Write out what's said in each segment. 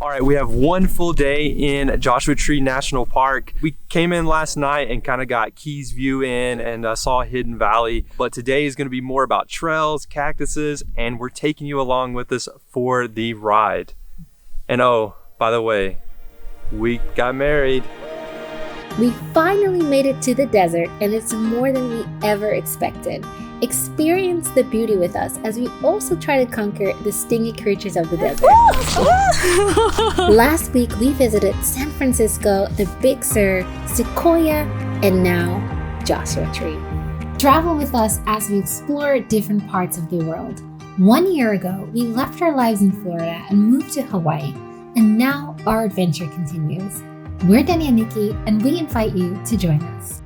All right, we have one full day in Joshua Tree National Park. We came in last night and kind of got Keys View in and saw Hidden Valley. But today is going to be more about trails, cactuses, and we're taking you along with us for the ride. And oh, by the way, we got married. We finally made it to the desert, and it's more than we ever expected. Experience the beauty with us as we also try to conquer the stingy creatures of the desert. Last week, we visited San Francisco, the Big Sur, Sequoia, and now Joshua Tree. Travel with us as we explore different parts of the world. 1 year ago, we left our lives in Florida and moved to Hawaii, and now our adventure continues. We're Denny and Nikki, and we invite you to join us.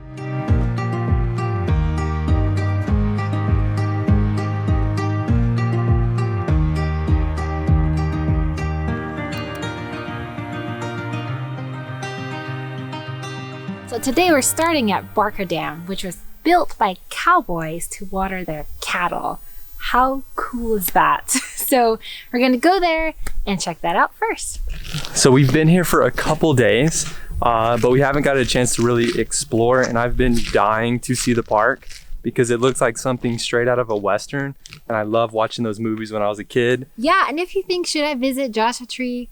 So today we're starting at Barker Dam, which was built by cowboys to water their cattle. How cool is that? So we're gonna go there and check that out first. So we've been here for a couple days, but we haven't got a chance to really explore, and I've been dying to see the park because it looks like something straight out of a Western, and I love watching those movies when I was a kid. Yeah, and if you think, should I visit Joshua Tree?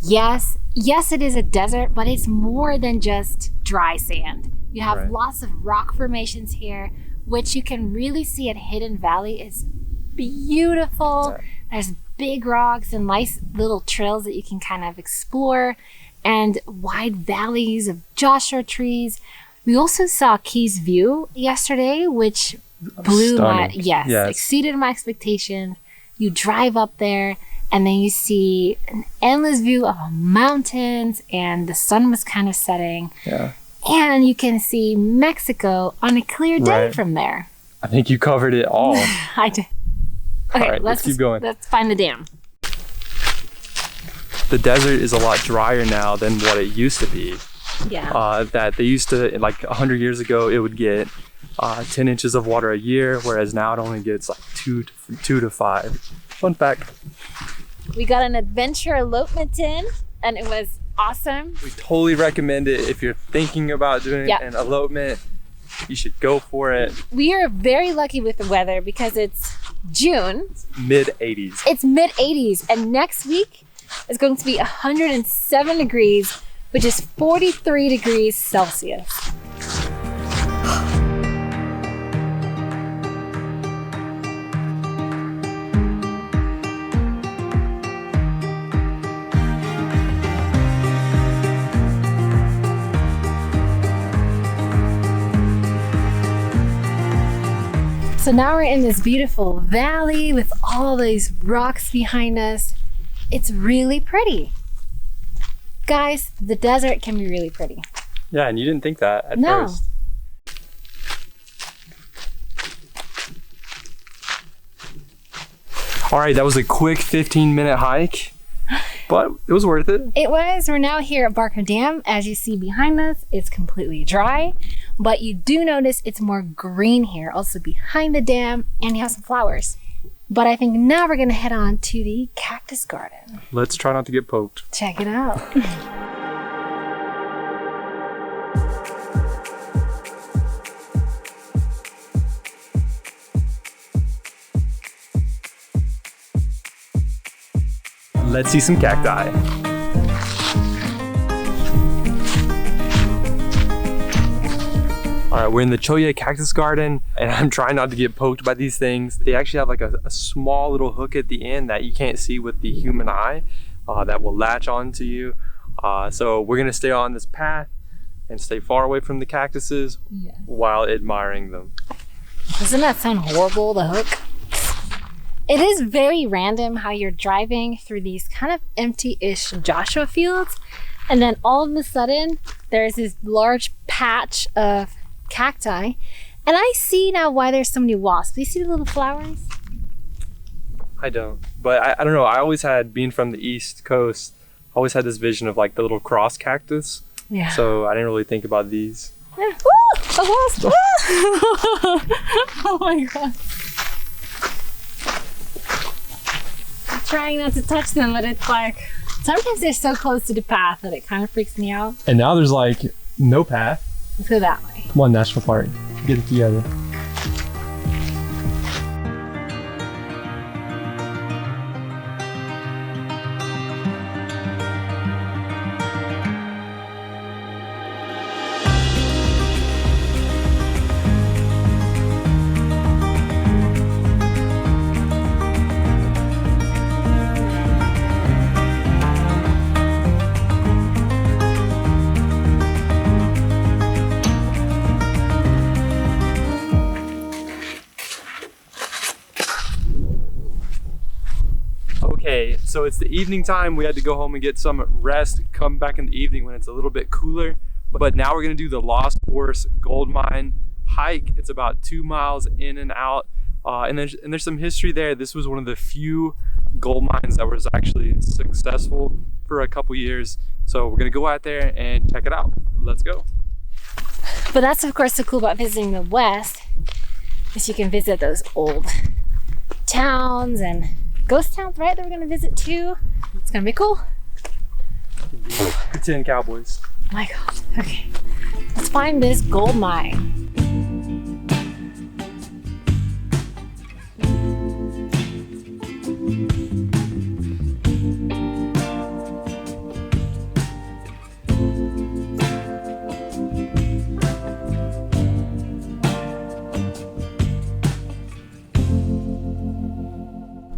Yes, it is a desert, but it's more than just dry sand. You have lots of rock formations here, which you can really see at Hidden Valley. It's beautiful. There's big rocks and nice little trails that you can kind of explore, and wide valleys of Joshua trees. We also saw Keys View yesterday, which blew exceeded my expectations. You drive up there, and then you see an endless view of mountains, and the sun was kind of setting. Yeah. And you can see Mexico on a clear day from there. I think you covered it all. I did. Okay, all right, let's keep going. Let's find the dam. The desert is a lot drier now than what it used to be. Yeah. That they used to, like 100 years ago, it would get 10 inches of water a year, whereas now it only gets like 2 to 5. Fun fact. We got an adventure elopement in, and it was awesome. We totally recommend it. If you're thinking about doing an elopement, you should go for it. We are very lucky with the weather because it's June. It's mid-80s. It's mid-80s, and next week is going to be 107 degrees, which is 43 degrees Celsius. So now we're in this beautiful valley with all these rocks behind us. It's really pretty. Guys, the desert can be really pretty. Yeah, and you didn't think that at first. All right, that was a quick 15-minute hike, but it was worth it. It was. We're now here at Barker Dam. As you see behind us, it's completely dry, but you do notice it's more green here, also behind the dam, and you have some flowers. But I think now we're gonna head on to the Cactus Garden. Let's try not to get poked. Check it out. Let's see some cacti. All right, we're in the Cholla Cactus Garden, and I'm trying not to get poked by these things. They actually have like a small little hook at the end that you can't see with the human eye that will latch onto you. So we're gonna stay on this path and stay far away from the cactuses while admiring them. Doesn't that sound horrible, the hook? It is very random how you're driving through these kind of empty-ish Joshua fields, and then all of a sudden there's this large patch of cacti, and I see now why there's so many wasps. Do you see the little flowers? I don't, but I don't know. I always had, being from the East Coast, I always had this vision of like the little cross cactus. Yeah. So I didn't really think about these. Yeah. Woo! A wasp! Oh my god. I'm trying not to touch them, but it's like Sometimes they're so close to the path that it kind of freaks me out. And now there's like no path. Let's go that way. Come on, national park. Get it together. Okay, so it's the evening time. We had to go home and get some rest, come back in the evening when it's a little bit cooler. But now we're gonna do the Lost Horse Gold Mine hike. It's about 2 miles in and out. And there's some history there. This was one of the few gold mines that was actually successful for a couple years. So we're gonna go out there and check it out. Let's go. But that's of course so cool about visiting the West, is you can visit those old towns and ghost towns, right? That we're gonna visit too. It's gonna be cool. Pretend cowboys. Oh my God. Okay. Let's find this gold mine.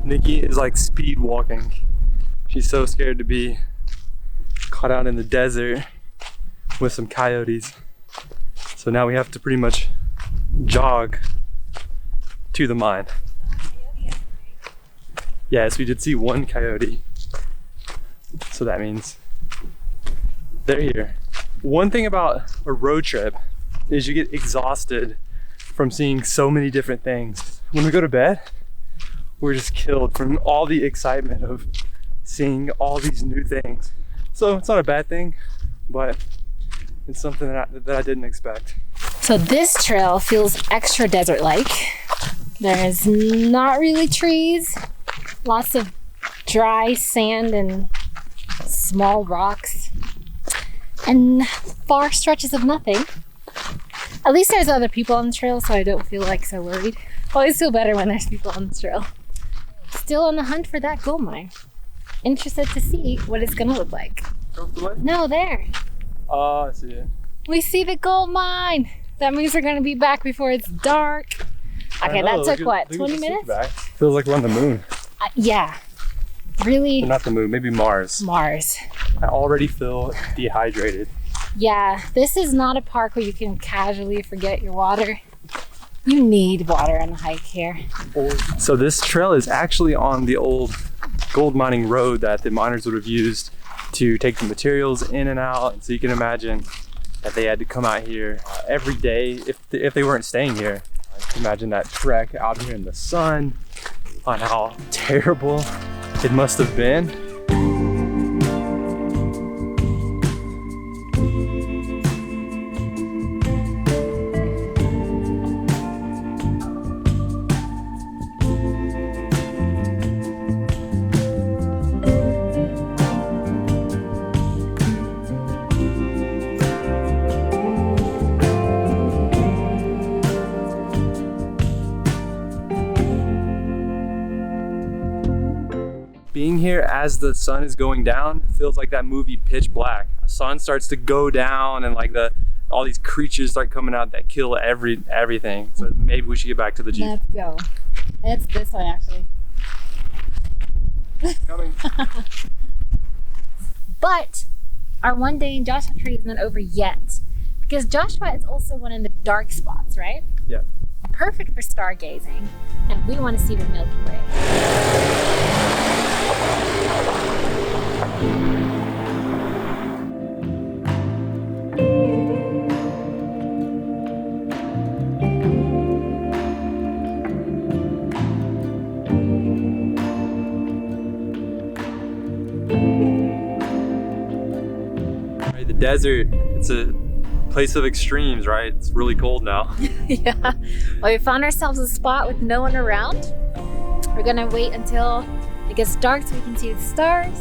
Nikki is like speed walking. She's so scared to be caught out in the desert with some coyotes. So now we have to pretty much jog to the mine. Yes, we did see one coyote. So that means they're here. One thing about a road trip is you get exhausted from seeing so many different things. When we go to bed, we're just killed from all the excitement of seeing all these new things. So it's not a bad thing, but it's something that I didn't expect. So this trail feels extra desert-like. There's not really trees, lots of dry sand and small rocks, and far stretches of nothing. At least there's other people on the trail, so I don't feel like so worried. Always feel better when there's people on the trail. Still on the hunt for that gold mine. Interested to see what it's gonna look like. No, there. Oh, I see it. We see the gold mine. That means we're gonna be back before it's dark. Okay, that took what, 20 minutes? Feels like we're on the moon. Yeah, really. But not the moon, maybe Mars. Mars. I already feel dehydrated. Yeah, this is not a park where you can casually forget your water. You need water on the hike here. So this trail is actually on the old gold mining road that the miners would have used to take the materials in and out. So you can imagine that they had to come out here every day if they weren't staying here. Imagine that trek out here in the sun, on how terrible it must have been. Being here as the sun is going down feels like that movie Pitch Black. The sun starts to go down and like all these creatures start coming out that kill everything. So maybe we should get back to the Jeep. Let's go. It's this way actually. Coming. But our one day in Joshua Tree is not over yet, because Joshua is also one of the dark spots, right? Yeah. Perfect for stargazing, and we want to see the Milky Way. The desert, it's a place of extremes, right? It's really cold now. Yeah. Well, we found ourselves a spot with no one around. We're gonna wait until it gets dark so we can see the stars.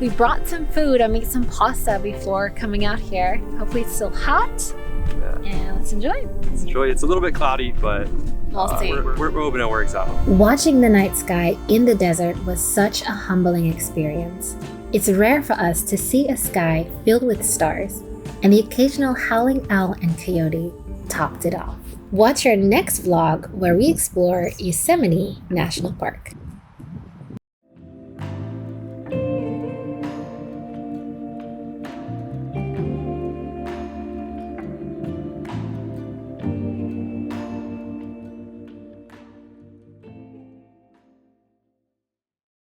We brought some food. I made some pasta before coming out here. Hopefully it's still hot. Yeah. And let's enjoy. Let's enjoy. It's a little bit cloudy, but We'll see. We're hoping it works out. Watching the night sky in the desert was such a humbling experience. It's rare for us to see a sky filled with stars, and the occasional howling owl and coyote topped it off. Watch our next vlog where we explore Yosemite National Park.